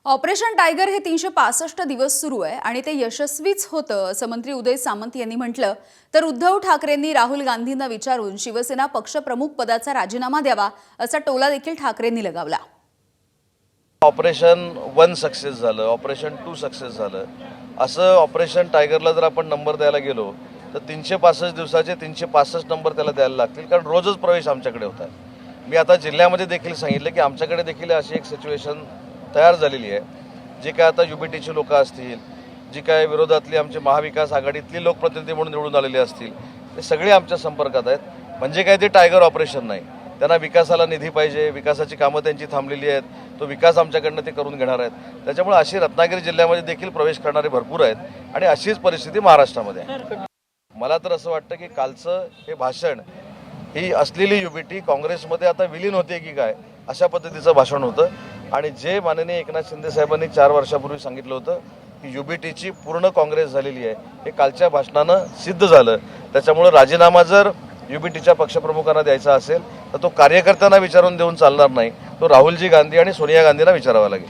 Operation tiger हे 365 दिवस सुरू आहे आणि ते यशस्वीच होतं असं मंत्री उदय सामंत यांनी म्हटलं। तर उद्धव ठाकरेंनी राहुल गांधींना विचारून शिवसेना पक्षप्रमुख पदाचा राजीनामा द्यावा असा टोला देखील ठाकरेंनी लगावला। ऑपरेशन 1 सक्सेस झालं, ऑपरेशन 2 सक्सेस झालं, असं ऑपरेशन टायगरला जर आपण नंबर द्यायला गेलो तर 365 दिवसाचे 365 नंबर त्याला द्यायला लागतील, कारण रोजच प्रवेश आमच्याकडे होता। मी आता जिल्ह्यामध्ये देखील सांगितलं की आमच्याकडे देखील अशी एक सिच्युएशन तयार झालेली आहे। जे काय आता युबीटीची लोक असतील, जी काय विरोधातली आमची महाविकास आघाडीतली लोकप्रतिनिधी म्हणून निवडून आलेले असतील, ते सगळे आमच्या संपर्कात आहेत। म्हणजे काय ते टायगर ऑपरेशन नाही, त्यांना विकासाला निधी पाहिजे, विकासाची कामं त्यांची थांबलेली आहेत, तो विकास आमच्याकडनं ते करून घेणार आहेत। त्याच्यामुळे अशी रत्नागिरी जिल्ह्यामध्ये देखील प्रवेश करणारे भरपूर आहेत आणि अशीच परिस्थिती महाराष्ट्रामध्ये आहे। मला तर असं वाटतं की कालचं हे भाषण ही असलेली युबीटी काँग्रेसमध्ये आता विलीन होते की काय अशा पद्धतीचं भाषण होतं। आणि जे माननीय एकनाथ शिंदे साहेबांनी 4 वर्षापूर्वी सांगितलं होतं की युबीटीची पूर्ण काँग्रेस झालेली आहे, हे कालच्या भाषणानं सिद्ध झालं। त्याच्यामुळे राजीनामा जर युबीटीच्या पक्षप्रमुखांना द्यायचा असेल तर तो कार्यकर्त्यांना विचारून देऊन चालणार नाही, तो राहुलजी गांधी आणि सोनिया गांधींना विचारावा लागेल।